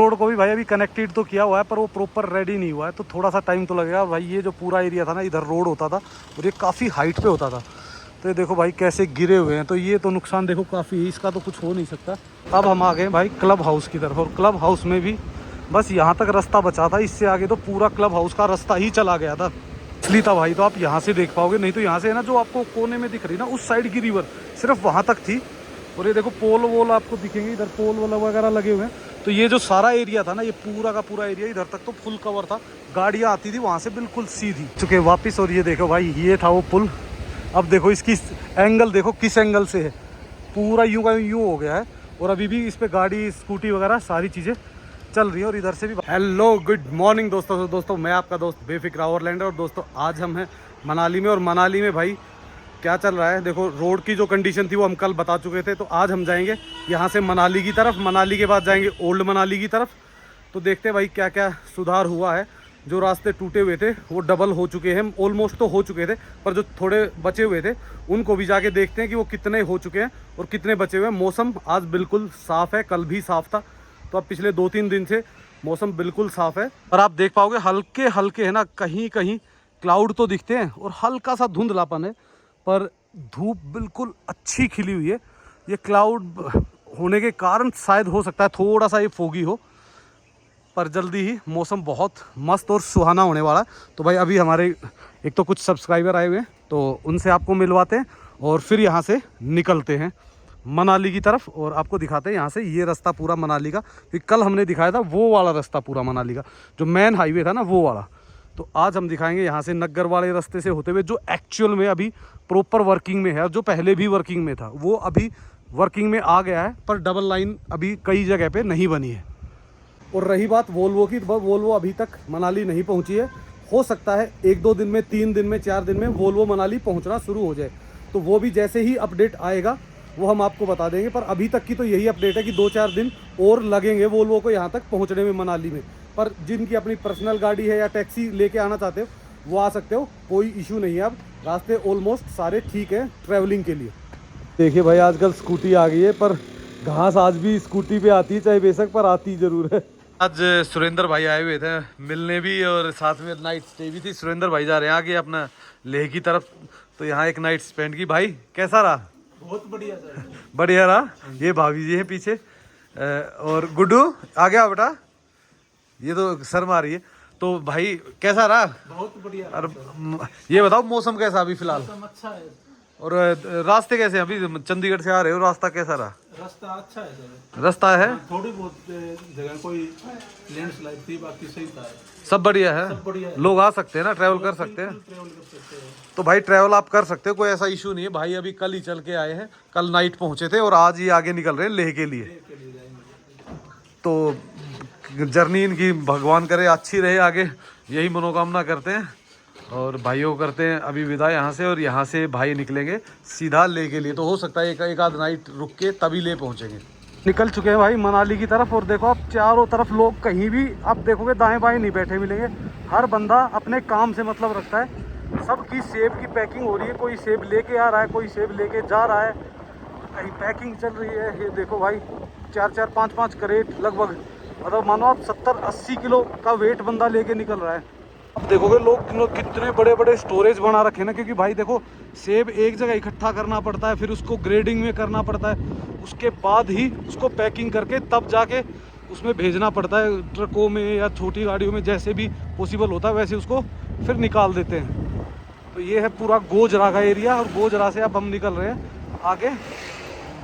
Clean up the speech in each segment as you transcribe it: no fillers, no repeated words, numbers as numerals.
Road को भी भाई अभी कनेक्टेड तो किया हुआ है पर वो प्रॉपर रेडी नहीं हुआ है, तो थोड़ा सा टाइम तो लगेगा भाई। ये जो पूरा एरिया था ना, इधर रोड होता था और ये काफ़ी हाइट पे होता था, तो ये देखो भाई कैसे गिरे हुए हैं। तो ये तो नुकसान देखो काफ़ी, इसका तो कुछ हो नहीं सकता। अब हम आ गए भाई क्लब हाउस की तरफ, और क्लब हाउस में भी बस यहाँ तक रास्ता बचा था, इससे आगे तो पूरा क्लब हाउस का रास्ता ही चला गया था। इसलिए था भाई, तो आप यहाँ से देख पाओगे, नहीं तो यहाँ से है ना जो आपको कोने में दिख रही ना उस साइड की रिवर सिर्फ वहाँ तक थी। और ये देखो पोल वोल आपको दिखेंगे, इधर पोल वोल वगैरह लगे हुए हैं। तो ये जो सारा एरिया था ना, ये पूरा का पूरा एरिया इधर तक तो फुल कवर था, गाड़ियाँ आती थी वहाँ से बिल्कुल सीधी चुके वापस। और ये देखो भाई, ये था वो पुल। अब देखो इसकी एंगल देखो किस एंगल से है, पूरा यूं का यूं हो गया है। और अभी भी इस पे गाड़ी स्कूटी वगैरह सारी चीज़ें चल रही है। और इधर से भी हेलो गुड मॉर्निंग दोस्तों मैं आपका दोस्त बेफिक्र ओवरलैंडर। और दोस्तों आज हम हैं मनाली में, और मनाली में भाई क्या चल रहा है देखो। रोड की जो कंडीशन थी वो हम कल बता चुके थे, तो आज हम जाएंगे यहाँ से मनाली की तरफ, मनाली के बाद जाएंगे ओल्ड मनाली की तरफ। तो देखते हैं भाई क्या क्या सुधार हुआ है। जो रास्ते टूटे हुए थे वो डबल हो चुके हैं, ऑलमोस्ट तो हो चुके थे, पर जो थोड़े बचे हुए थे उनको भी जाके देखते हैं कि वो कितने हो चुके हैं और कितने बचे हुए हैं। मौसम आज बिल्कुल साफ़ है, कल भी साफ़ था, तो अब पिछले 2-3 दिन से मौसम बिल्कुल साफ़ है। और आप देख पाओगे हल्के हल्के है ना, कहीं कहीं क्लाउड तो दिखते हैं और हल्का सा धुंधलापन है, पर धूप बिल्कुल अच्छी खिली हुई है। ये क्लाउड होने के कारण शायद हो सकता है थोड़ा सा ये फोगी हो, पर जल्दी ही मौसम बहुत मस्त और सुहाना होने वाला है। तो भाई अभी हमारे एक तो कुछ सब्सक्राइबर आए हुए हैं, तो उनसे आपको मिलवाते हैं और फिर यहाँ से निकलते हैं मनाली की तरफ, और आपको दिखाते हैं यहाँ से ये रास्ता पूरा मनाली का। क्योंकि कल हमने दिखाया था वो वाला रास्ता पूरा मनाली का, जो मेन हाईवे था ना वो वाला। तो आज हम दिखाएंगे यहाँ से नग्गर वाले रास्ते से होते हुए, जो एक्चुअल में अभी प्रॉपर वर्किंग में है, और जो पहले भी वर्किंग में था वो अभी वर्किंग में आ गया है, पर डबल लाइन अभी कई जगह पे नहीं बनी है। और रही बात वोल्वो की, तो वोल्वो अभी तक मनाली नहीं पहुंची है। हो सकता है 1-2 दिन में, 3 दिन में, 4 दिन में वोल्वो मनाली पहुंचना शुरू हो जाए। तो वो भी जैसे ही अपडेट आएगा वो हम आपको बता देंगे, पर अभी तक की तो यही अपडेट है कि 2-4 दिन और लगेंगे वोल्वो को यहाँ तक पहुँचने में मनाली में। पर जिनकी अपनी पर्सनल गाड़ी है या टैक्सी लेके आना चाहते हो वो आ सकते हो, कोई इशू नहीं है। अब रास्ते ऑलमोस्ट सारे ठीक है ट्रैवलिंग के लिए। देखिए भाई आजकल स्कूटी आ गई है, पर घास आज भी स्कूटी पे आती है, चाहे बेशक, पर आती जरूर है। आज सुरेंद्र भाई आए हुए थे मिलने भी, और साथ में नाइट स्टे भी थी। सुरेंद्र भाई जा रहे हैं आगे अपना लेह की तरफ, तो यहाँ एक नाइट स्पेंड की। भाई कैसा रहा? बहुत बढ़िया सर। बढ़िया रहा। ये भाभी जी हैं पीछे, और गुड्डू आ गया बेटा, ये तो शर्मा रही है। तो भाई कैसा रहा? बहुत बढ़िया। और ये बताओ मौसम कैसा अभी फिलहाल? मौसम अच्छा है और रास्ते कैसे हैं? अभी चंडीगढ़ से आ रहे हो, रास्ता कैसा रहा? रास्ता अच्छा है सर। रास्ता है थोड़ी बहुत जगह कोई लैंडस्लाइड थी, बाकी सही था। सब बढ़िया है, सब बढ़िया है। लोग आ सकते हैं ना, ट्रैवल कर सकते हैं। ट्रैवल कर सकते हैं। तो भाई ट्रैवल आप कर सकते हो, कोई ऐसा इशू नहीं है। भाई अभी कल ही चल के आए हैं, कल नाइट पहुंचे थे और आज ही आगे निकल रहे हैं लेह के लिए। के लिए जाएंगे। तो जर्नी इनकी भगवान करे अच्छी रहे आगे, यही मनोकामना करते हैं। और भाइयों को करते हैं अभी विदा यहाँ से, और यहाँ से भाई निकलेंगे सीधा ले के लिए। तो हो सकता है एक आध नाइट रुक के तभी ले पहुँचेंगे। निकल चुके हैं भाई मनाली की तरफ, और देखो आप चारों तरफ लोग, कहीं भी आप देखोगे दाएं बाएं नहीं बैठे मिलेंगे। हर बंदा अपने काम से मतलब रखता है। सबकी सेब की पैकिंग हो रही है, कोई सेब लेके आ रहा है, कोई सेब लेके जा रहा है, कहीं पैकिंग चल रही है। ये देखो भाई 4-4, 5-5 करेट लगभग, मतलब मानो आप 70-80 किलो का वेट बंदा लेके निकल रहा है। अब देखोगे लोग कितने बड़े बड़े स्टोरेज बना रखे हैं ना, क्योंकि भाई देखो सेब एक जगह इकट्ठा करना पड़ता है, फिर उसको ग्रेडिंग में करना पड़ता है, उसके बाद ही उसको पैकिंग करके तब जाके उसमें भेजना पड़ता है ट्रकों में या छोटी गाड़ियों में, जैसे भी पॉसिबल होता है वैसे उसको फिर निकाल देते हैं। तो ये है पूरा गोजरा का एरिया, और गोजरा से अब हम निकल रहे हैं आगे।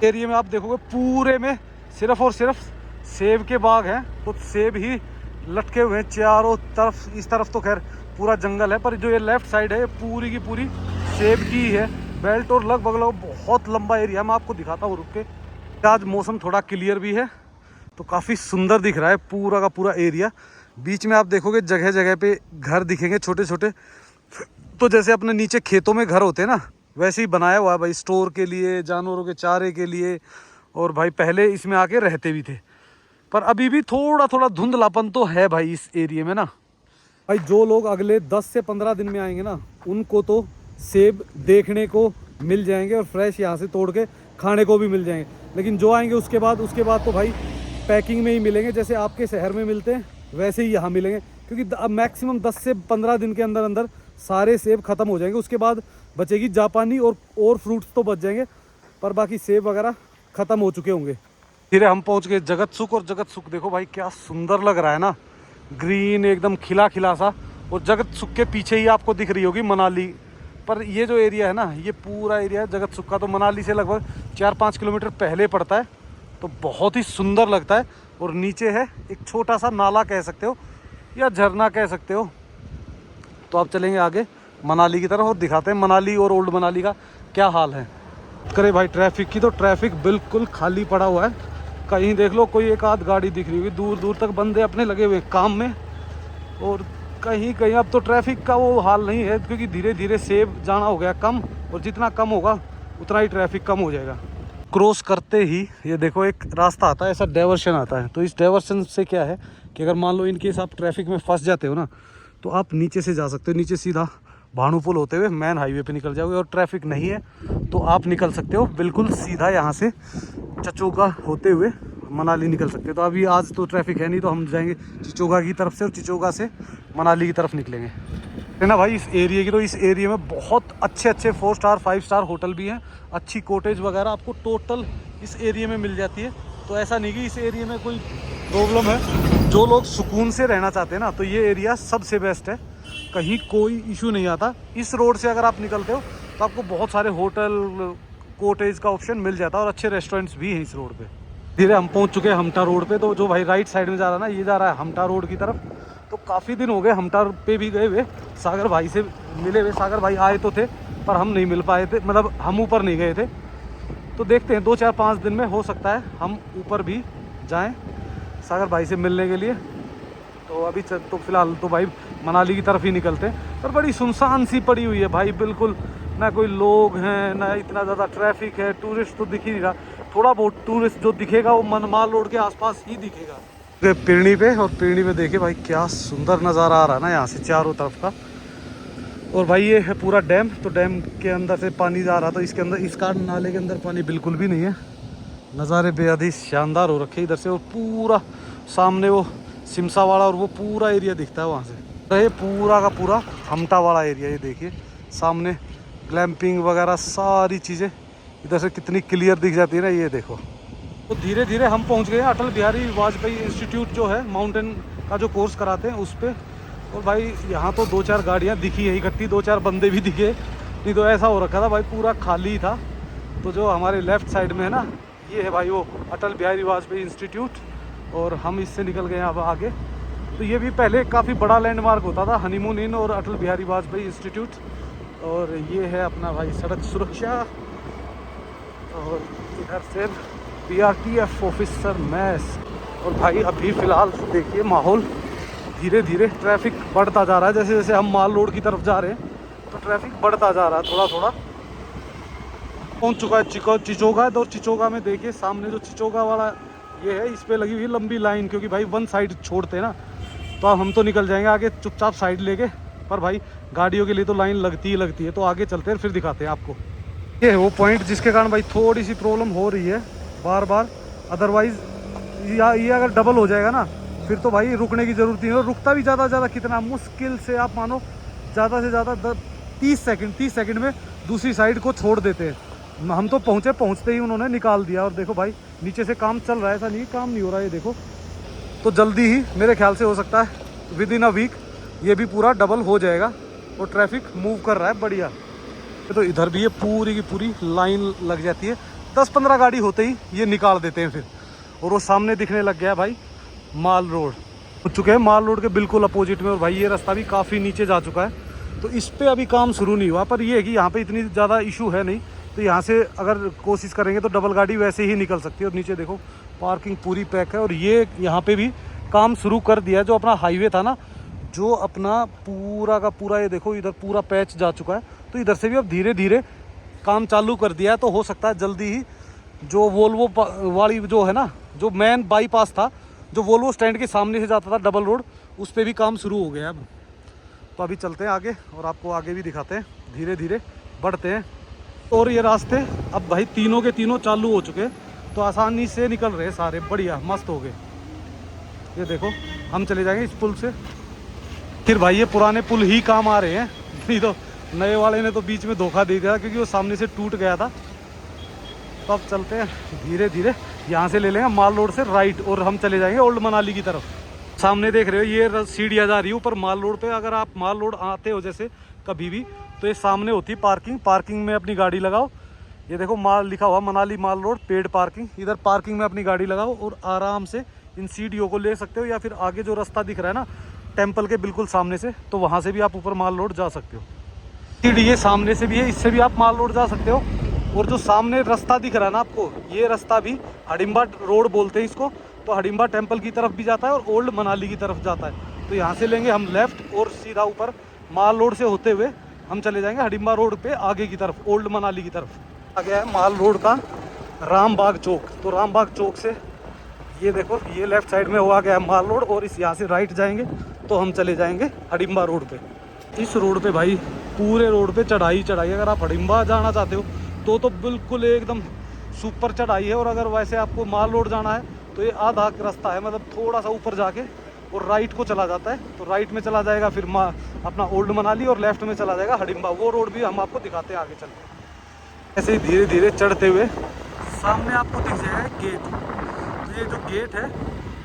एरिया में आप देखोगे पूरे में सिर्फ और सिर्फ सेब के बाग हैं, तो सेब ही लटके हुए हैं चारों तरफ। इस तरफ तो खैर पूरा जंगल है, पर जो ये लेफ्ट साइड है पूरी की पूरी सेब की ही है बेल्ट, और लगभग बहुत लंबा एरिया। मैं आपको दिखाता हूँ रुक के। आज मौसम थोड़ा क्लियर भी है, तो काफ़ी सुंदर दिख रहा है पूरा का पूरा एरिया। बीच में आप देखोगे जगह जगह पे घर दिखेंगे छोटे छोटे, तो जैसे अपने नीचे खेतों में घर होते हैं ना, वैसे ही बनाया हुआ है भाई, स्टोर के लिए, जानवरों के चारे के लिए। और भाई पहले इसमें आके रहते भी थे, पर अभी भी थोड़ा थोड़ा धुंधलापन तो है भाई इस एरिया में ना। भाई जो लोग अगले 10 से 15 दिन में आएंगे ना, उनको तो सेब देखने को मिल जाएंगे और फ्रेश यहाँ से तोड़ के खाने को भी मिल जाएंगे। लेकिन जो आएंगे उसके बाद तो भाई पैकिंग में ही मिलेंगे, जैसे आपके शहर में मिलते हैं वैसे ही यहाँ मिलेंगे, क्योंकि अब मैक्सिमम 10 से 15 दिन के अंदर अंदर सारे सेब ख़त्म हो जाएंगे। उसके बाद बचेगी जापानी और फ्रूट्स तो बच जाएंगे, पर बाकी सेब वगैरह ख़त्म हो चुके होंगे। फिर हम पहुँच गए जगत सुख, और जगत सुख देखो भाई क्या सुंदर लग रहा है ना, ग्रीन एकदम खिला खिला सा। और जगत सुख के पीछे ही आपको दिख रही होगी मनाली, पर ये जो एरिया है ना, ये पूरा एरिया है जगत सुख का, तो मनाली से लगभग 4-5 किलोमीटर पहले पड़ता है, तो बहुत ही सुंदर लगता है। और नीचे है एक छोटा सा नाला कह सकते हो या झरना कह सकते हो। तो आप चलेंगे आगे मनाली की तरफ और दिखाते हैं मनाली और ओल्ड मनाली का क्या हाल है। करे भाई ट्रैफिक की, तो ट्रैफिक बिल्कुल खाली पड़ा हुआ है। कहीं देख लो कोई एक आध गाड़ी दिख रही होगी, दूर दूर तक बंदे अपने लगे हुए काम में। और कहीं कहीं अब तो ट्रैफिक का वो हाल नहीं है, क्योंकि धीरे धीरे सेब जाना हो गया कम, और जितना कम होगा उतना ही ट्रैफिक कम हो जाएगा। क्रॉस करते ही ये देखो एक रास्ता आता है, ऐसा डाइवर्शन आता है। तो इस डाइवर्शन से क्या है कि अगर मान लो इनकेस आप ट्रैफिक में फंस जाते हो ना, तो आप नीचे से जा सकते हो, नीचे सीधा भानुपुल होते हुए मेन हाईवे पे निकल जाओगे। और ट्रैफिक नहीं है तो आप निकल सकते हो बिल्कुल सीधा यहाँ से चचोगा होते हुए मनाली निकल सकते हो। तो अभी आज तो ट्रैफिक है नहीं, तो हम जाएंगे चिचोगा की तरफ से, और चिचोगा से मनाली की तरफ निकलेंगे, है ना भाई। इस एरिया की, तो इस एरिया में बहुत अच्छे अच्छे 4 स्टार 5 स्टार होटल भी हैं, अच्छी कॉटेज वगैरह आपको टोटल इस एरिया में मिल जाती है। तो ऐसा नहीं कि इस एरिया में कोई प्रॉब्लम है। जो लोग सुकून से रहना चाहते हैं ना, तो ये एरिया सबसे बेस्ट है, कहीं कोई इशू नहीं आता। इस रोड से अगर आप निकलते हो तो आपको बहुत सारे होटल कॉटेज का ऑप्शन मिल जाता है, और अच्छे रेस्टोरेंट्स भी हैं इस रोड पे। धीरे हम पहुंच चुके हैं हमटा रोड पे। तो जो भाई राइट साइड में जा रहा है ना, ये जा रहा है हमटा रोड की तरफ। तो काफ़ी दिन हो गए हमटा पे भी गए हुए, सागर भाई से मिले हुए। सागर भाई आए तो थे पर हम नहीं मिल पाए थे, मतलब हम ऊपर नहीं गए थे। तो देखते हैं 2-4-5 दिन में हो सकता है हम ऊपर भी जाएं सागर भाई से मिलने के लिए। तो अभी तो फिलहाल तो भाई मनाली की तरफ ही निकलते हैं। पर बड़ी सुनसान सी पड़ी हुई है भाई, बिल्कुल ना कोई लोग हैं, ना इतना ज़्यादा ट्रैफिक है। टूरिस्ट तो दिख ही नहीं रहा, थोड़ा बहुत टूरिस्ट जो दिखेगा वो मनमाल रोड के आसपास ही दिखेगा। पिरनी पे, और पिरनी पे देखे भाई क्या सुंदर नज़ारा आ रहा है ना यहाँ से चारों तरफ का। और भाई ये है पूरा डैम, तो डैम के अंदर से पानी जा रहा था, इसके अंदर इसका नाले के अंदर पानी बिल्कुल भी नहीं है। नज़ारे बेहद ही शानदार हो रखे इधर से, और पूरा सामने वो सिमसा वाला और वो पूरा एरिया दिखता है वहाँ से। तो ये पूरा का पूरा हमटा वाला एरिया, ये देखिए सामने ग्लैम्पिंग वगैरह सारी चीज़ें इधर से कितनी क्लियर दिख जाती है ना, ये देखो। तो धीरे धीरे हम पहुंच गए अटल बिहारी वाजपेयी इंस्टीट्यूट जो है माउंटेन का जो कोर्स कराते हैं उस पर। और भाई यहाँ तो 2-4 गाड़ियाँ दिखी है इकट्ठी, 2-4 बंदे भी दिखे, नहीं तो ऐसा हो रखा था भाई पूरा खाली था। तो जो हमारे लेफ़्ट साइड में है ना, ये है भाई वो अटल बिहारी वाजपेयी इंस्टीट्यूट, और हम इससे निकल गए अब आगे। तो ये भी पहले काफ़ी बड़ा लैंडमार्क होता था, हनीमून इन और अटल बिहारी वाजपेयी इंस्टीट्यूट। और ये है अपना भाई सड़क सुरक्षा, और इधर से PRTF ऑफिसर मैस। और भाई अभी फ़िलहाल देखिए माहौल धीरे धीरे ट्रैफिक बढ़ता जा रहा है, जैसे जैसे हम माल रोड की तरफ जा रहे हैं तो ट्रैफिक बढ़ता जा रहा है थोड़ा थोड़ा। पहुंच चुका है चिचोगा। तो चिचोगा में देखिए सामने जो चिचोगा वाला ये है, इस पे लगी हुई लंबी लाइन, क्योंकि भाई वन साइड छोड़ते हैं ना, तो अब हम तो निकल जाएंगे आगे चुपचाप साइड लेके। पर भाई गाड़ियों के लिए तो लाइन लगती ही लगती है, तो आगे चलते हैं फिर दिखाते हैं आपको। ये है वो पॉइंट जिसके कारण भाई थोड़ी सी प्रॉब्लम हो रही है बार बार। अदरवाइज़ ये अगर डबल हो जाएगा ना, फिर तो भाई रुकने की ज़रूरत नहीं है। और रुकता भी ज़्यादा ज़्यादा कितना मुश्किल से आप मानो ज़्यादा से ज़्यादा 30 सेकंड में दूसरी साइड को छोड़ देते हैं। हम तो पहुँचते ही उन्होंने निकाल दिया। और देखो भाई नीचे से काम चल रहा है, ऐसा नहीं काम नहीं हो रहा है, ये देखो। तो जल्दी ही मेरे ख्याल से हो सकता है विद इन अ वीक ये भी पूरा डबल हो जाएगा, और ट्रैफिक मूव कर रहा है बढ़िया। तो इधर भी ये पूरी की पूरी लाइन लग जाती है, 10-15 गाड़ी होते ही ये निकाल देते हैं फिर। और वो सामने दिखने लग गया भाई माल रोड, हो चुके हैं माल रोड के बिल्कुल अपोजिट में। और भाई ये रास्ता भी काफ़ी नीचे जा चुका है, तो इस पर अभी काम शुरू नहीं हुआ। पर ये है कि यहाँ पे इतनी ज़्यादा इशू है नहीं, तो यहाँ से अगर कोशिश करेंगे तो डबल गाड़ी वैसे ही निकल सकती है। और नीचे देखो पार्किंग पूरी पैक है। और ये यहाँ पे भी काम शुरू कर दिया है, जो अपना हाईवे था ना, जो अपना पूरा का पूरा, ये देखो इधर पूरा पैच जा चुका है। तो इधर से भी अब धीरे धीरे काम चालू कर दिया है। तो हो सकता है जल्दी ही जो वोल्वो वाली जो है ना, जो मेन बाईपास था, जो वोल्वो स्टैंड के सामने से जाता था डबल रोड, उस पर भी काम शुरू हो गया है अब। तो अभी चलते हैं आगे और आपको आगे भी दिखाते हैं, धीरे धीरे बढ़ते हैं। और ये रास्ते अब भाई तीनों के तीनों चालू हो चुके हैं, तो आसानी से निकल रहे हैं सारे, बढ़िया मस्त हो गए। ये देखो हम चले जाएंगे इस पुल से। फिर भाई ये पुराने पुल ही काम आ रहे हैं, नहीं तो नए वाले ने तो बीच में धोखा दे दिया क्योंकि वो सामने से टूट गया था। तो अब चलते हैं धीरे धीरे, यहाँ से ले लेंगे माल रोड से राइट और हम चले जाएंगे ओल्ड मनाली की तरफ। सामने देख रहे हो ये सीढ़ियाँ जा रही है ऊपर माल रोड पे। अगर आप माल रोड आते हो जैसे कभी भी, तो ये सामने होती है पार्किंग, पार्किंग में अपनी गाड़ी लगाओ। ये देखो माल लिखा हुआ मनाली माल रोड पेड पार्किंग, इधर पार्किंग में अपनी गाड़ी लगाओ और आराम से इन सीढ़ियों को ले सकते हो। या फिर आगे जो रास्ता दिख रहा है ना टेम्पल के बिल्कुल सामने से, तो वहाँ से भी आप ऊपर माल रोड जा सकते हो। सीढ़ी ये सामने से भी है, इससे भी आप माल रोड जा सकते हो। और जो सामने रास्ता दिख रहा है ना आपको, ये रास्ता भी हडिम्बा रोड बोलते हैं इसको, तो हडिम्बा टेम्पल की तरफ भी जाता है और ओल्ड मनाली की तरफ जाता है। तो यहाँ से लेंगे हम लेफ्ट और सीधा ऊपर माल रोड से होते हुए हम चले जाएंगे हडिम्बा रोड पे आगे की तरफ, ओल्ड मनाली की तरफ। आ गया है माल रोड का रामबाग चौक। तो रामबाग चौक से ये देखो ये लेफ्ट साइड में हुआ गया है माल रोड, और इस यहाँ से राइट जाएंगे तो हम चले जाएंगे हडिम्बा रोड पे। इस रोड पे भाई पूरे रोड पे चढ़ाई चढ़ाई। अगर आप हडिम्बा जाना चाहते हो तो बिल्कुल एकदम सुपर चढ़ाई है। और अगर वैसे आपको माल रोड जाना है तो ये आधा रास्ता है, मतलब थोड़ा सा ऊपर जाके और राइट को चला जाता है। तो राइट में चला जाएगा फिर अपना ओल्ड मनाली, और लेफ्ट में चला जाएगा हडिम्बा। वो रोड भी हम आपको दिखाते हैं आगे चल के। ऐसे ही धीरे धीरे चढ़ते हुए सामने आपको दिख जाएगा गेट। तो ये जो गेट है,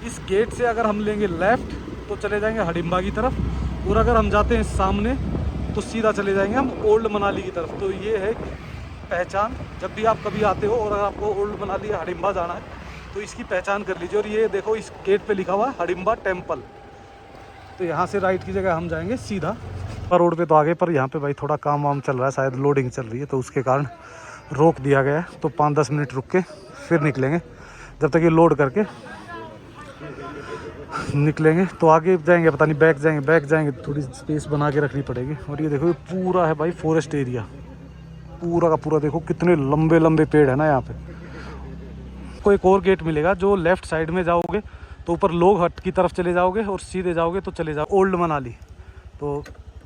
इस गेट से अगर हम लेंगे लेफ्ट तो चले जाएंगे हडिम्बा की तरफ, और अगर हम जाते हैं सामने तो सीधा चले जाएंगे हम ओल्ड मनाली की तरफ। तो ये है पहचान, जब भी आप कभी आते हो और अगर आपको ओल्ड मनाली या हडिम्बा जाना है तो इसकी पहचान कर लीजिए। और ये देखो इस गेट पे लिखा हुआ है हडिम्बा टेम्पल। तो यहाँ से राइट की जगह हम जाएंगे सीधा रोड पे। तो आगे पर यहाँ पे भाई थोड़ा काम वाम चल रहा है, शायद लोडिंग चल रही है, तो उसके कारण रोक दिया गया है। तो 5-10 मिनट रुक के फिर निकलेंगे, जब तक ये लोड करके निकलेंगे। तो आगे जाएंगे पता नहीं बैक जाएंगे, थोड़ी स्पेस बना के रखनी पड़ेगी। और ये देखो ये पूरा है भाई फॉरेस्ट एरिया, पूरा का पूरा। देखो कितने लंबे लंबे पेड़ है ना यहाँ पे। को एक और गेट मिलेगा जो लेफ्ट साइड में जाओगे तो ऊपर लोग हट की तरफ चले जाओगे, और सीधे जाओगे तो चले जाओ ओल्ड मनाली। तो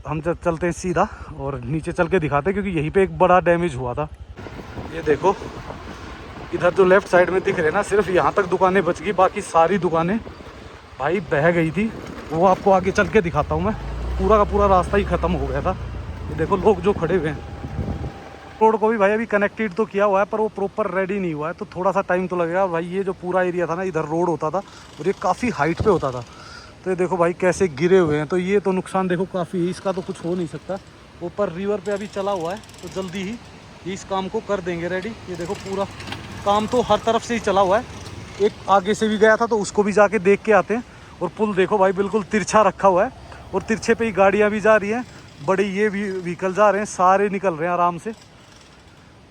हम चलते हैं सीधा और नीचे चल के दिखाते हैं, क्योंकि यहीं पे एक बड़ा डैमेज हुआ था। ये देखो इधर जो लेफ्ट साइड में दिख रहे हैं ना, सिर्फ यहाँ तक दुकानें बच गई, बाकी सारी दुकानें भाई बह गई थी। वो आपको आगे चल के दिखाता हूँ मैं। पूरा का पूरा रास्ता ही ख़त्म हो गया था। ये देखो लोग जो खड़े हुए हैं। रोड को भी भाई अभी कनेक्टेड तो किया हुआ है, पर वो प्रॉपर रेडी नहीं हुआ है, तो थोड़ा सा टाइम तो लगेगा भाई। ये जो पूरा एरिया था ना, इधर रोड होता था और ये काफ़ी हाइट पे होता था। तो ये देखो भाई कैसे गिरे हुए हैं। तो ये तो नुकसान देखो काफ़ी है, इसका तो कुछ हो नहीं सकता। ऊपर रिवर पे अभी चला हुआ है, तो जल्दी ही इस काम को कर देंगे रेडी। ये देखो पूरा काम तो हर तरफ से ही चला हुआ है। एक आगे से भी गया था तो उसको भी जाके देख के आते हैं। और पुल देखो भाई बिल्कुल तिरछा रखा हुआ है, और तिरछे पे ही गाड़ियाँ भी जा रही हैं, बड़े ये भी व्हीकल जा रहे हैं, सारे निकल रहे हैं आराम से।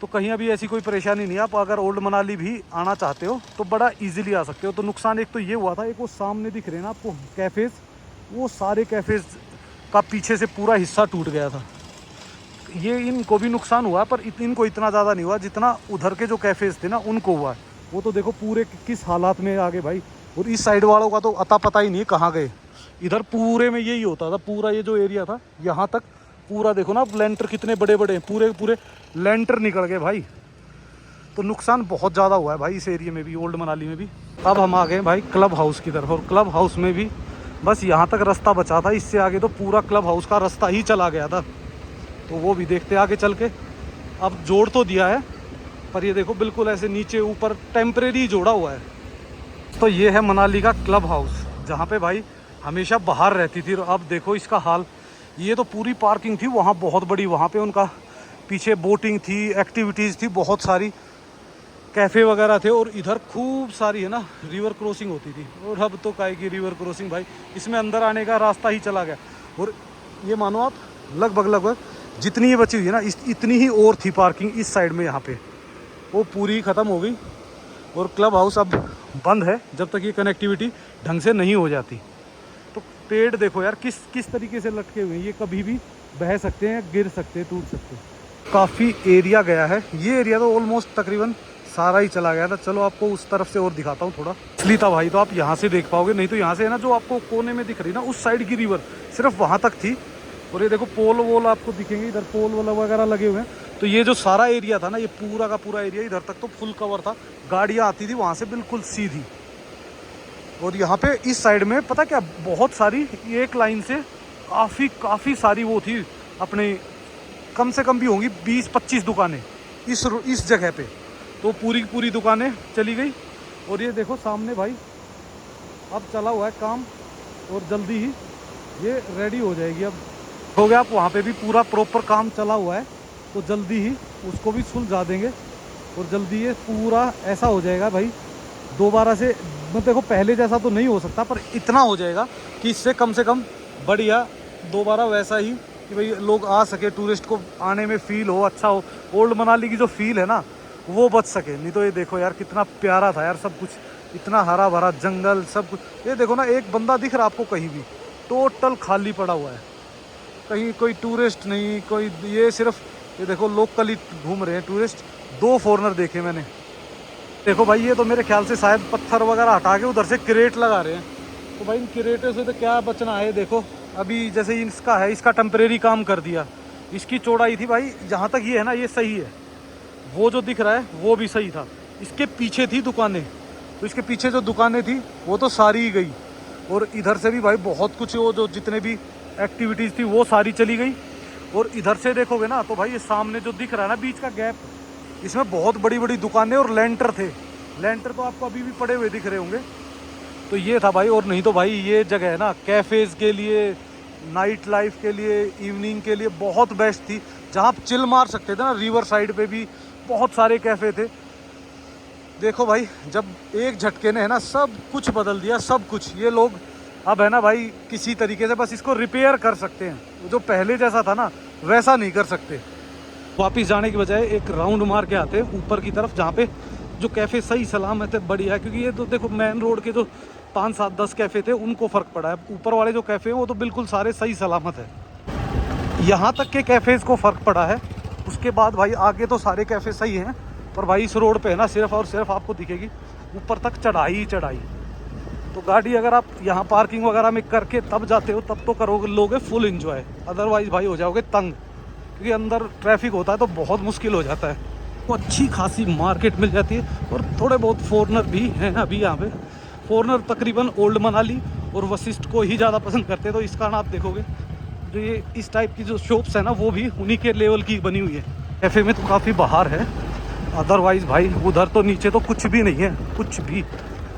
तो कहीं अभी ऐसी कोई परेशानी नहीं है। आप अगर ओल्ड मनाली भी आना चाहते हो तो बड़ा इजीली आ सकते हो। तो नुकसान एक तो ये हुआ था, एक वो सामने दिख रहे हैं ना आपको कैफ़ेज़, वो सारे कैफ़ेज़ का पीछे से पूरा हिस्सा टूट गया था। ये इनको भी नुकसान हुआ, पर इनको इतना ज़्यादा नहीं हुआ जितना उधर के जो कैफ़ेज़ थे ना उनको हुआ है। वो तो देखो पूरे किस हालात में आ गए भाई। और इस साइड वालों का तो अता पता ही नहीं है कहाँ गए। इधर पूरे में यही होता था, पूरा ये जो एरिया था यहाँ तक पूरा देखो ना, लेंटर कितने बड़े बड़े पूरे पूरे लेंटर निकल गए भाई। तो नुकसान बहुत ज़्यादा हुआ है भाई इस एरिया में भी, ओल्ड मनाली में भी। अब हम आ गए भाई क्लब हाउस की तरफ, और क्लब हाउस में भी बस यहाँ तक रास्ता बचा था, इससे आगे तो पूरा क्लब हाउस का रास्ता ही चला गया था। तो वो भी देखते आगे चल के। अब जोड़ तो दिया है, पर ये देखो बिल्कुल ऐसे नीचे ऊपर टेम्परेरी जोड़ा हुआ है। तो ये है मनाली का क्लब हाउस, जहाँ पे भाई हमेशा बाहर रहती थी। और अब देखो इसका हाल। ये तो पूरी पार्किंग थी वहाँ बहुत बड़ी, वहाँ पे उनका पीछे बोटिंग थी, एक्टिविटीज़ थी बहुत सारी, कैफ़े वगैरह थे। और इधर खूब सारी है ना रिवर क्रॉसिंग होती थी। और अब तो काहे की रिवर क्रॉसिंग भाई, इसमें अंदर आने का रास्ता ही चला गया। और ये मानो आप लगभग जितनी ये बची हुई है ना, इतनी ही और थी पार्किंग इस साइड में, यहाँ पे वो पूरी ख़त्म हो गई। और क्लब हाउस अब बंद है जब तक ये कनेक्टिविटी ढंग से नहीं हो जाती। तो पेड़ देखो यार किस तरीके से लटके हुए हैं, ये कभी भी बह सकते हैं, गिर सकते हैं, टूट सकते हैं। काफ़ी एरिया गया है, ये एरिया तो ऑलमोस्ट तकरीबन सारा ही चला गया था। चलो आपको उस तरफ से और दिखाता हूँ थोड़ा। असली था भाई, तो आप यहाँ से देख पाओगे, नहीं तो यहाँ से है ना जो आपको कोने में दिख रही ना उस साइड की रिवर सिर्फ वहाँ तक थी। और ये देखो पोल वोल आपको दिखेंगे, इधर पोल वगैरह लगे हुए हैं। तो ये जो सारा एरिया था ना, ये पूरा का पूरा एरिया इधर तक तो फुल कवर था, गाड़ियाँ आती थी वहाँ से बिल्कुल सीधी। और यहाँ पे इस साइड में पता क्या, बहुत सारी एक लाइन से काफ़ी सारी वो थी अपने, कम से कम भी होंगी 20-25 दुकानें इस जगह पे। तो पूरी दुकानें चली गई। और ये देखो सामने भाई अब चला हुआ है काम, और जल्दी ही ये रेडी हो जाएगी। अब हो गया, आप वहाँ पे भी पूरा प्रॉपर काम चला हुआ है, तो जल्दी ही उसको भी सुलझा देंगे और जल्दी ये पूरा ऐसा हो जाएगा भाई दोबारा से। मतलब देखो पहले जैसा तो नहीं हो सकता, पर इतना हो जाएगा कि इससे कम से कम बढ़िया दोबारा वैसा ही कि भाई लोग आ सके, टूरिस्ट को आने में फील हो, अच्छा हो। ओल्ड मनाली की जो फील है ना वो बच सके। नहीं तो ये देखो यार कितना प्यारा था यार सब कुछ, इतना हरा भरा जंगल सब कुछ। ये देखो ना, एक बंदा दिख रहा आपको कहीं भी, टोटल खाली पड़ा हुआ है, कहीं कोई टूरिस्ट नहीं, कोई ये सिर्फ ये देखो लोकल ही घूम रहे हैं टूरिस्ट। 2 फॉरेनर देखे मैंने। देखो भाई ये तो मेरे ख्याल से शायद पत्थर वगैरह हटा के उधर से क्रेट लगा रहे हैं। तो भाई इन क्रेटों से तो क्या बचना है। देखो अभी जैसे इसका है, इसका टेम्परेरी काम कर दिया। इसकी चौड़ाई थी भाई, जहाँ तक ये है ना ये सही है, वो जो दिख रहा है वो भी सही था। इसके पीछे थी दुकानें, तो इसके पीछे जो दुकानें थी वो तो सारी ही गई। और इधर से भी भाई बहुत कुछ, वो जो जितने भी एक्टिविटीज़ थी वो सारी चली गई। और इधर से देखोगे ना तो भाई ये सामने जो दिख रहा है ना बीच का गैप, इसमें बहुत बड़ी दुकानें और लेंटर थे। लेंटर तो आपको अभी भी पड़े हुए दिख रहे होंगे। तो ये था भाई। और नहीं तो भाई ये जगह है ना कैफ़ेज़ के लिए, नाइट लाइफ के लिए, इवनिंग के लिए बहुत बेस्ट थी, जहाँ आप चिल मार सकते थे ना। रिवर साइड पे भी बहुत सारे कैफ़े थे। देखो भाई जब एक झटके ने है ना सब कुछ बदल दिया, सब कुछ। ये लोग अब है ना भाई किसी तरीके से बस इसको रिपेयर कर सकते हैं, जो पहले जैसा था ना वैसा नहीं कर सकते। वापस जाने की बजाय एक राउंड मार के आते ऊपर की तरफ, जहाँ पे जो कैफ़े सही सलामत है, बढ़िया है। क्योंकि ये तो देखो मेन रोड के जो 5, 7, 10 कैफ़े थे उनको फ़र्क पड़ा है, ऊपर वाले जो कैफ़े हैं वो तो बिल्कुल सारे सही सलामत है। यहाँ तक के कैफ़ेज़ को फ़र्क पड़ा है, उसके बाद भाई आगे तो सारे कैफ़े सही हैं। पर भाई इस रोड पे है ना सिर्फ और सिर्फ आपको दिखेगी ऊपर तक चढ़ाई ही चढ़ाई। तो गाड़ी अगर आप यहाँ पार्किंग वगैरह में करके तब जाते हो तब तो करोगे, लोगे फुल एंजॉय। अदरवाइज़ भाई हो जाओगे तंग, क्योंकि अंदर ट्रैफिक होता है तो बहुत मुश्किल हो जाता है। तो अच्छी खासी मार्केट मिल जाती है और थोड़े बहुत फॉरेनर भी हैं अभी यहाँ पे। फॉरेनर तकरीबन ओल्ड मनाली और वशिष्ठ को ही ज़्यादा पसंद करते हैं। तो इस कारण आप देखोगे जो ये इस टाइप की जो शॉप्स है ना वो भी उन्हीं के लेवल की बनी हुई है। कैफ़े में तो काफ़ी बाहर है, अदरवाइज़ भाई उधर तो नीचे तो कुछ भी नहीं है, कुछ भी।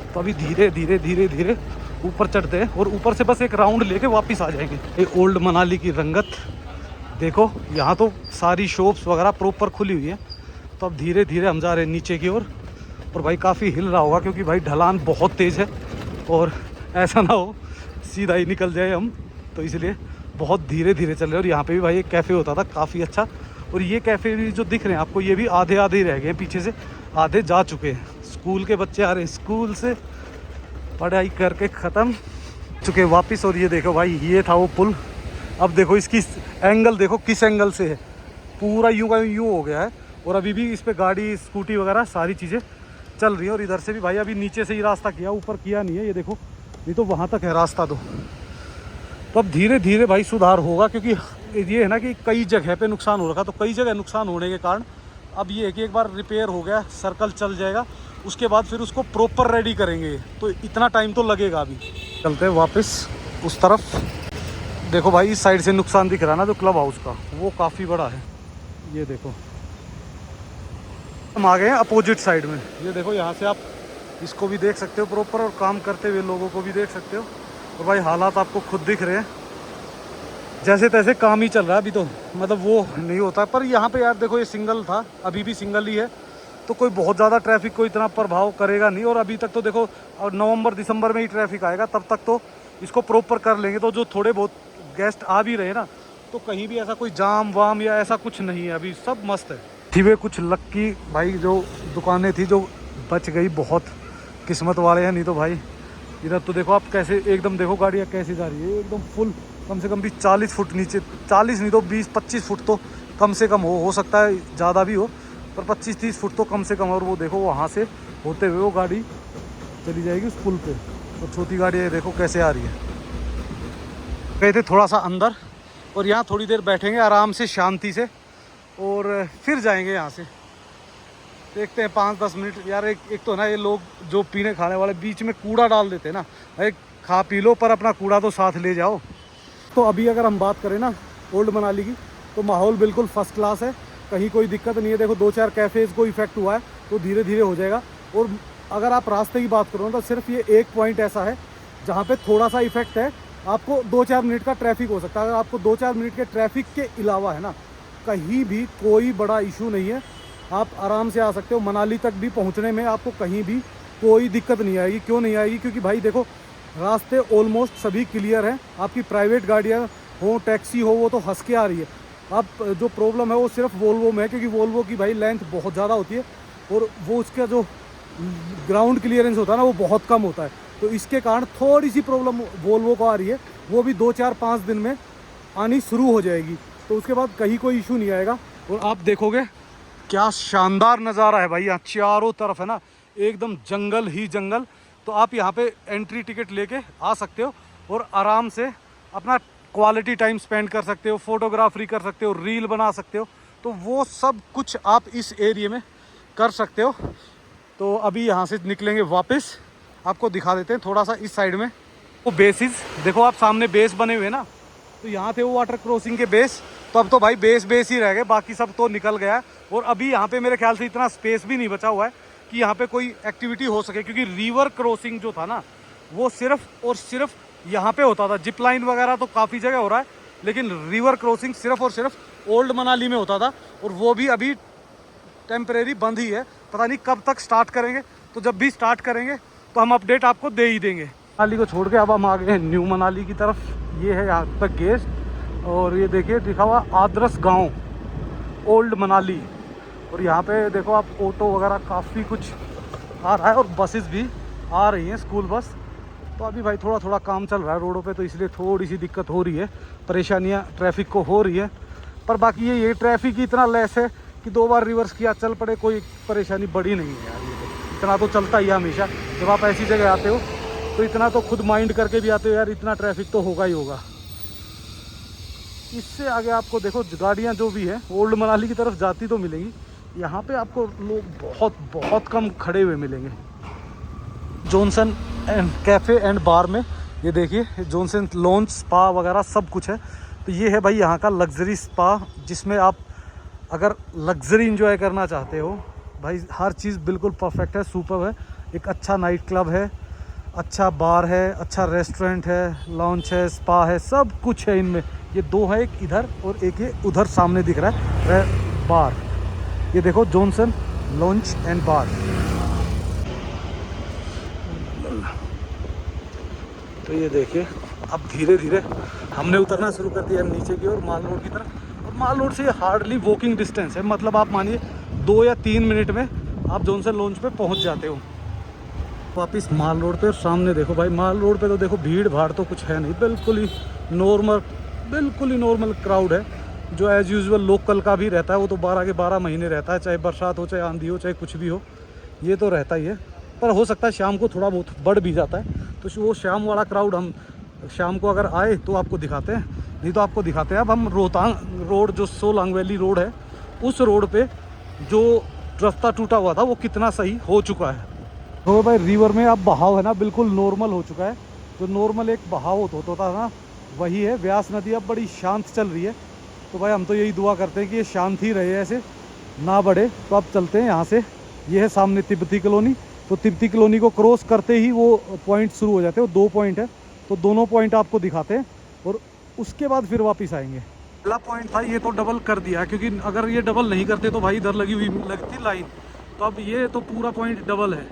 तो अभी धीरे धीरे ऊपर चढ़ते हैं और ऊपर से बस एक राउंड लेके वापस आ जाएंगे। ये ओल्ड मनाली की रंगत देखो, यहाँ तो सारी शॉप्स वगैरह प्रॉपर खुली हुई है। तो अब धीरे धीरे हम जा रहे हैं नीचे की ओर। और भाई काफ़ी हिल रहा होगा क्योंकि भाई ढलान बहुत तेज़ है और ऐसा ना हो सीधा ही निकल जाए हम, तो इसलिए बहुत धीरे धीरे चल रहे हैं। और यहाँ पे भी भाई एक कैफ़े होता था काफ़ी अच्छा, और ये कैफ़े भी जो दिख रहे हैं आपको ये भी आधे ही रह गए हैं, पीछे से आधे जा चुके हैं। स्कूल के बच्चे आ रहे हैं, स्कूल से पढ़ाई करके ख़त्म चुके वापस। और ये देखो भाई ये था वो पुल। अब देखो इसकी एंगल देखो किस एंगल से है, पूरा यूँ का यूँ हो गया है। और अभी भी इस पर गाड़ी स्कूटी वगैरह सारी चीज़ें चल रही है। और इधर से भी भाई अभी नीचे से ही रास्ता किया, ऊपर किया नहीं है। ये देखो नहीं तो वहाँ तक है रास्ता। तो अब धीरे धीरे भाई सुधार होगा, क्योंकि ये है ना कि कई जगह पे नुकसान हो रखा, तो कई जगह नुकसान होने के कारण अब ये है कि एक बार रिपेयर हो गया, सर्कल चल जाएगा, उसके बाद फिर उसको प्रॉपर रेडी करेंगे। तो इतना टाइम तो लगेगा। अभी चलते हैं वापस उस तरफ। देखो भाई इस साइड से नुकसान दिख रहा है ना जो क्लब हाउस का, वो काफ़ी बड़ा है। ये देखो हम आ गए हैं अपोजिट साइड में। ये देखो यहाँ से आप इसको भी देख सकते हो प्रॉपर, और काम करते हुए लोगों को भी देख सकते हो। तो भाई हालात आपको खुद दिख रहे हैं, जैसे तैसे काम ही चल रहा है अभी। तो मतलब वो नहीं होता। पर यहाँ पे यार देखो ये सिंगल था, अभी भी सिंगल ही है, तो कोई बहुत ज़्यादा ट्रैफिक को इतना प्रभाव करेगा नहीं। और अभी तक तो देखो और नवंबर दिसंबर में ही ट्रैफिक आएगा, तब तक तो इसको प्रॉपर कर लेंगे। तो जो थोड़े बहुत गेस्ट आ भी रहे ना, तो कहीं भी ऐसा कोई जाम वाम या ऐसा कुछ नहीं है, अभी सब मस्त है। थी वे कुछ लक्की भाई जो दुकानें थी जो बच गई, बहुत किस्मत वाले हैं। नहीं तो भाई इधर तो देखो आप कैसे एकदम देखो गाड़ियाँ कैसे जा रही है एकदम फुल। कम से कम भी 40 फुट नीचे, 40 नहीं तो 20-25 फुट तो कम से कम हो सकता है ज़्यादा भी हो, पर 25-30 फुट तो कम से कम। और वो देखो वहाँ से होते हुए वो गाड़ी चली जाएगी उस पुल पे। और छोटी गाड़ी देखो कैसे आ रही है। गए थे थोड़ा सा अंदर, और यहाँ थोड़ी देर बैठेंगे आराम से शांति से, और फिर जाएंगे यहाँ से। देखते हैं 5-10 मिनट। यार एक तो ना ये लोग जो पीने खाने वाले बीच में कूड़ा डाल देते हैं ना, एक खा पी लो पर अपना कूड़ा तो साथ ले जाओ। तो अभी अगर हम बात करें ना ओल्ड मनाली की, तो माहौल बिल्कुल फर्स्ट क्लास है, कहीं कोई दिक्कत नहीं है। देखो 2-4 कैफ़ेज़ को इफेक्ट हुआ है तो धीरे धीरे हो जाएगा। और अगर आप रास्ते की बात करो तो सिर्फ ये एक पॉइंट ऐसा है जहाँ पे थोड़ा सा इफेक्ट है, आपको 2-4 मिनट का ट्रैफिक हो सकता है। अगर आपको 2-4 मिनट के ट्रैफिक के अलावा है ना, कहीं भी कोई बड़ा इशू नहीं है, आप आराम से आ सकते हो। मनाली तक भी पहुंचने में आपको कहीं भी कोई दिक्कत नहीं आएगी। क्यों नहीं आएगी? क्योंकि भाई देखो रास्ते ऑलमोस्ट सभी क्लियर हैं। आपकी प्राइवेट गाड़ियाँ हो, टैक्सी हो, वो तो हंस के आ रही है। अब जो प्रॉब्लम है वो सिर्फ वोल्वो में है, क्योंकि वोल्वो की भाई लेंथ बहुत ज़्यादा होती है और वो उसका जो ग्राउंड क्लियरेंस होता है ना वो बहुत कम होता है। तो इसके कारण थोड़ी सी प्रॉब्लम वोल्वो को आ रही है, वो भी 2-4-5 दिन में आनी शुरू हो जाएगी। तो उसके बाद कहीं कोई इशू नहीं आएगा। और आप देखोगे क्या शानदार नज़ारा है भाई, यहाँ चारों तरफ है ना एकदम जंगल ही जंगल। तो आप यहाँ पे एंट्री टिकट लेके आ सकते हो और आराम से अपना क्वालिटी टाइम स्पेंड कर सकते हो, फोटोग्राफरी कर सकते हो, रील बना सकते हो। तो वो सब कुछ आप इस एरिया में कर सकते हो। तो अभी यहाँ से निकलेंगे वापस, आपको दिखा देते हैं थोड़ा सा इस साइड में वो बेसिस। देखो आप सामने बेस बने हुए ना, तो यहाँ थे वो वाटर क्रॉसिंग के बेस। तो अब तो भाई बेस ही रह गए, बाकी सब तो निकल गया है। और अभी यहाँ पे मेरे ख्याल से इतना स्पेस भी नहीं बचा हुआ है कि यहाँ पे कोई एक्टिविटी हो सके, क्योंकि रिवर क्रॉसिंग जो था ना वो सिर्फ और सिर्फ यहाँ पे होता था। जिप लाइन वगैरह तो काफ़ी जगह हो रहा है, लेकिन रिवर क्रॉसिंग सिर्फ और सिर्फ ओल्ड मनाली में होता था। और वो भी अभी टेम्परेरी बंद ही है, पता नहीं कब तक स्टार्ट करेंगे। तो जब भी स्टार्ट करेंगे तो हम अपडेट आपको दे ही देंगे। मनाली को छोड़ के अब हम आ गए हैं न्यू मनाली की तरफ। ये है यहाँ तक गेस्ट, और ये देखिए लिखा हुआ आदर्श गांव ओल्ड मनाली। और यहाँ पे देखो आप ऑटो वगैरह काफ़ी कुछ आ रहा है और बसेस भी आ रही हैं, स्कूल बस। तो अभी भाई थोड़ा थोड़ा काम चल रहा है रोडों पे, तो इसलिए थोड़ी सी दिक्कत हो रही है, परेशानियाँ ट्रैफिक को हो रही है। पर बाकी ये ट्रैफिक ही इतना लेस है कि 2 बार रिवर्स किया चल पड़े, कोई परेशानी बड़ी नहीं है यार। ये तो इतना तो चलता ही है हमेशा। जब आप ऐसी जगह आते हो तो इतना तो खुद माइंड करके भी आते हो यार, इतना ट्रैफिक तो होगा ही होगा। इससे आगे आपको देखो गाड़ियाँ जो भी है ओल्ड मनाली की तरफ जाती तो मिलेंगी, यहाँ पे आपको लोग बहुत बहुत कम खड़े हुए मिलेंगे। जॉनसन एंड कैफ़े एंड बार में ये देखिए जॉनसन लॉन्च स्पा वगैरह सब कुछ है। तो ये है भाई यहाँ का लग्जरी स्पा, जिसमें आप अगर लग्जरी एंजॉय करना चाहते हो भाई, हर चीज़ बिल्कुल परफेक्ट है, सुपर है। एक अच्छा नाइट क्लब है, अच्छा बार है, अच्छा रेस्टोरेंट है, लॉन्च है, स्पा है, सब कुछ है इनमें। ये 2 है, एक इधर और एक ये उधर सामने दिख रहा है बार। ये देखो जॉनसन लॉन्च एंड बार। तो ये देखिए अब धीरे धीरे हमने उतरना शुरू कर दिया नीचे की ओर माल रोड की तरफ। और माल रोड से हार्डली वॉकिंग डिस्टेंस है, मतलब आप मानिए 2 या 3 मिनट में आप जॉनसन लॉन्च पे पहुंच जाते हो। वापस माल रोड पे, सामने देखो भाई माल रोड पे तो देखो भीड़ भाड़ तो कुछ है नहीं, बिल्कुल ही नॉर्मल क्राउड है, जो एज़ यूजुअल लोकल का भी रहता है। वो तो 12 के 12 महीने रहता है, चाहे बरसात हो, चाहे आंधी हो, चाहे कुछ भी हो, ये तो रहता ही है। पर हो सकता है शाम को थोड़ा बहुत बढ़ भी जाता है, तो वो शाम वाला क्राउड हम शाम को अगर आए तो आपको दिखाते हैं, नहीं तो आपको दिखाते हैं। अब हम रोहतांग रोड जो सोलांग वैली रोड है, उस रोड पे जो रास्ता टूटा हुआ था वो कितना सही हो चुका है। तो भाई रिवर में अब बहाव है ना बिल्कुल नॉर्मल हो चुका है। जो नॉर्मल एक बहाव होता था ना वही है। व्यास नदी अब बड़ी शांत चल रही है। तो भाई हम तो यही दुआ करते हैं कि ये शांत ही रहे, ऐसे ना बढ़े। तो अब चलते हैं यहाँ से। ये है सामने तिब्बती कॉलोनी। तो तिब्बती कॉलोनी को क्रॉस करते ही वो पॉइंट शुरू हो जाते हैं, वो 2 पॉइंट है। तो दोनों पॉइंट आपको दिखाते हैं और उसके बाद फिर वापस आएंगे। पहला पॉइंट था ये तो डबल कर दिया, क्योंकि अगर ये डबल नहीं करते तो भाई इधर लगी हुई लगती लाइन। तो अब ये तो पूरा पॉइंट डबल है।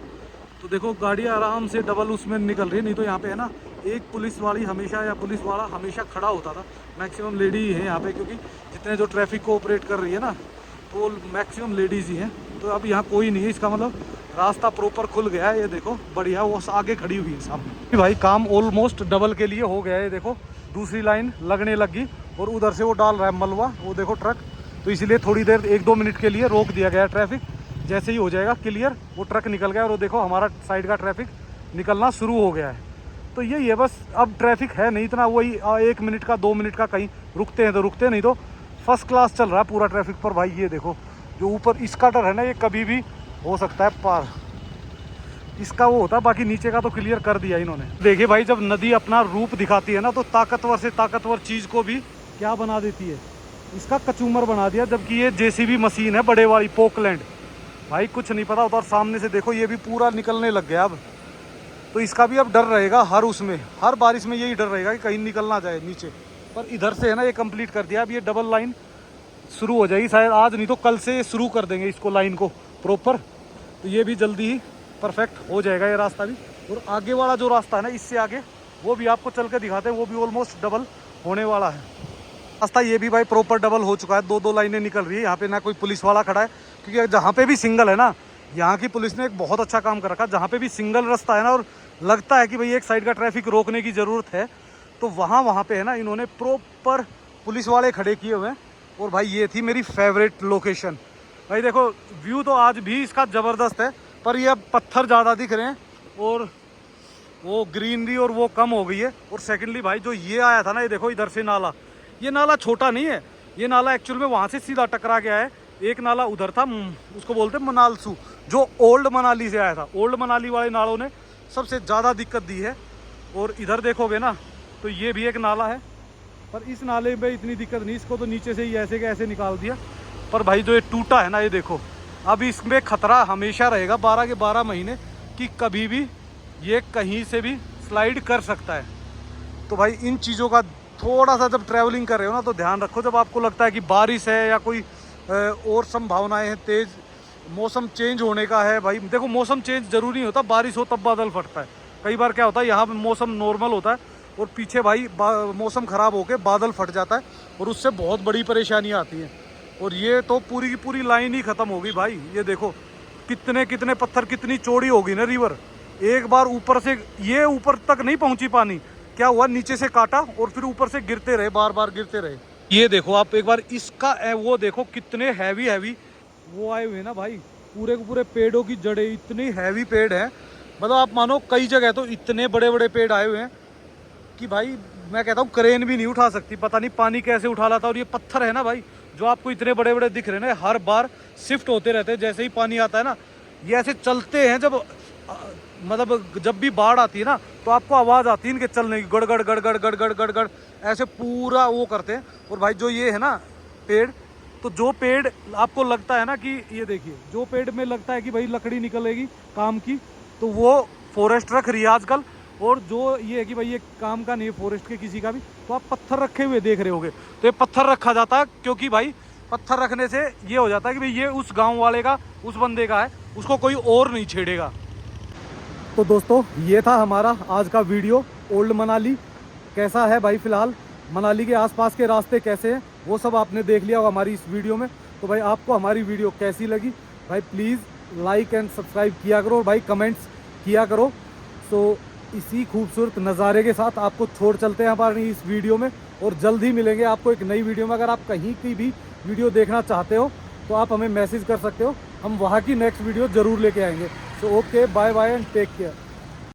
तो देखो गाड़ी आराम से डबल उसमें निकल रही है। नहीं तो यहाँ पे है ना एक पुलिस वाली हमेशा या पुलिस वाला हमेशा खड़ा होता था। मैक्सिमम लेडी ही है यहाँ पे, क्योंकि जितने जो ट्रैफिक को ऑपरेट कर रही है ना तो वो मैक्सिमम लेडीज़ ही हैं। तो अब यहाँ कोई नहीं है, इसका मतलब रास्ता प्रॉपर खुल गया है। ये देखो बढ़िया, वो आगे खड़ी हुई है सामने। भाई काम ऑलमोस्ट डबल के लिए हो गया है। देखो दूसरी लाइन लगने लगी और उधर से वो डाल रहा है मलबा, वो देखो ट्रक। तो इसलिए थोड़ी देर 1-2 मिनट के लिए रोक दिया गया ट्रैफिक। जैसे ही हो जाएगा क्लियर वो ट्रक निकल गया और वो देखो हमारा साइड का ट्रैफिक निकलना शुरू हो गया है। तो यही है बस, अब ट्रैफिक है नहीं इतना, वही 1 मिनट का 2 मिनट का, कहीं रुकते हैं तो रुकते, नहीं तो फर्स्ट क्लास चल रहा है पूरा ट्रैफिक पर। भाई ये देखो जो ऊपर इसका डर है ना, ये कभी भी हो सकता है पार इसका वो होता है, बाकी नीचे का तो क्लियर कर दिया इन्होंने। देखिए भाई, जब नदी अपना रूप दिखाती है ना तो ताकतवर से ताकतवर चीज़ को भी क्या बना देती है, इसका कचूमर बना दिया। जबकि ये जेसीबी मशीन है बड़े वाली पोकलैंड, भाई कुछ नहीं पता होता। और सामने से देखो ये भी पूरा निकलने लग गया अब, तो इसका भी अब डर रहेगा हर उसमें, हर बारिश में यही डर रहेगा कि कहीं निकल ना जाए नीचे। पर इधर से है ना ये कंप्लीट कर दिया। अब ये डबल लाइन शुरू हो जाएगी शायद आज, नहीं तो कल से शुरू कर देंगे इसको, लाइन को प्रॉपर। तो ये भी जल्दी ही परफेक्ट हो जाएगा ये रास्ता भी। और आगे वाला जो रास्ता है ना, इससे आगे वो भी आपको चल के दिखाते हैं, वो भी ऑलमोस्ट डबल होने वाला है रास्ता। ये भी भाई प्रॉपर डबल हो चुका है, दो दो लाइनें निकल रही है। यहाँ पे ना कोई पुलिस वाला खड़ा है, क्योंकि जहाँ पे भी सिंगल है ना, यहाँ की पुलिस ने एक बहुत अच्छा काम कर रखा है। जहाँ पे भी सिंगल रास्ता है ना और लगता है कि भाई एक साइड का ट्रैफिक रोकने की ज़रूरत है, तो वहाँ पे है ना इन्होंने प्रॉपर पुलिस वाले खड़े किए हुए हैं। और भाई ये थी मेरी फेवरेट लोकेशन। भाई देखो व्यू तो आज भी इसका ज़बरदस्त है, पर ये अब पत्थर ज़्यादा दिख रहे हैं और वो ग्रीनरी और वो कम हो गई है। और सेकेंडली भाई जो ये आया था ना, ये देखो इधर से नाला, ये नाला छोटा नहीं है, ये नाला एक्चुअल में वहाँ से सीधा टकरा गया है। एक नाला उधर था, उसको बोलते हैं मनालसू, जो ओल्ड मनाली से आया था। ओल्ड मनाली वाले नालों ने सबसे ज़्यादा दिक्कत दी है। और इधर देखोगे ना तो ये भी एक नाला है, पर इस नाले में इतनी दिक्कत नहीं, इसको तो नीचे से ही ऐसे के ऐसे निकाल दिया। पर भाई जो ये टूटा है ना, ये देखो, अब इसमें खतरा हमेशा रहेगा 12 के 12 महीने कि कभी भी ये कहीं से भी स्लाइड कर सकता है। तो भाई इन चीज़ों का थोड़ा सा जब ट्रैवलिंग कर रहे हो ना तो ध्यान रखो। जब आपको लगता है कि बारिश है या कोई और संभावनाएं हैं, तेज़ मौसम चेंज होने का है, भाई देखो मौसम चेंज जरूरी नहीं होता, बारिश हो तब बादल फटता है। कई बार क्या होता है, यहाँ पे मौसम नॉर्मल होता है और पीछे भाई मौसम ख़राब होकर बादल फट जाता है और उससे बहुत बड़ी परेशानी आती है। और ये तो पूरी की पूरी लाइन ही ख़त्म होगी भाई। ये देखो कितने कितने पत्थर, कितनी चौड़ी होगी ना रिवर। एक बार ऊपर से ये ऊपर तक नहीं पहुंची पानी, क्या हुआ नीचे से काटा और फिर ऊपर से गिरते रहे, बार बार गिरते रहे। ये देखो आप एक बार इसका वो देखो कितने हैवी वो आए हुए ना भाई, पूरे के पूरे पेड़ों की जड़ें, इतनी हैवी पेड़ है। मतलब आप मानो कई जगह तो इतने बड़े बड़े पेड़ आए हुए हैं कि भाई मैं कहता हूँ क्रेन भी नहीं उठा सकती। पता नहीं पानी कैसे उठा लाता। और ये पत्थर है ना भाई, जो आपको इतने बड़े बड़े दिख रहे हैं ना, हर बार शिफ्ट होते रहते हैं। जैसे ही पानी आता है ना, ये ऐसे चलते हैं। जब मतलब जब भी बाढ़ आती है ना तो आपको आवाज़ आती है इनके चलने की, गड़गड़ गड़गड़ गड़गड़ गड़गड़, ऐसे पूरा वो करते हैं। और भाई जो ये है ना पेड़, तो जो पेड़ आपको लगता है ना कि ये देखिए, जो पेड़ में लगता है कि भाई लकड़ी निकलेगी काम की, तो वो फॉरेस्ट रख रही है आजकल। और जो ये है कि भाई ये काम का नहीं है फॉरेस्ट के किसी का भी, तो आप पत्थर रखे हुए देख रहे होगे। तो ये पत्थर रखा जाता है क्योंकि भाई पत्थर रखने से ये हो जाता है कि भाई ये उस गांव वाले का, उस बंदे का है, उसको कोई और नहीं छेड़ेगा। तो दोस्तों ये था हमारा आज का वीडियो। ओल्ड मनाली कैसा है भाई, फ़िलहाल मनाली के आसपास के रास्ते कैसे हैं वो सब आपने देख लिया होगा हमारी इस वीडियो में। तो भाई आपको हमारी वीडियो कैसी लगी भाई, प्लीज़ लाइक एंड सब्सक्राइब किया करो और भाई कमेंट्स किया करो। सो इसी खूबसूरत नज़ारे के साथ आपको छोड़ चलते हैं हमारी इस वीडियो में, और जल्द ही मिलेंगे आपको एक नई वीडियो में। अगर आप कहीं की भी वीडियो देखना चाहते हो तो आप हमें मैसेज कर सकते हो, हम वहाँ की नेक्स्ट वीडियो ज़रूर लेके आएंगे। So okay, bye bye and take care.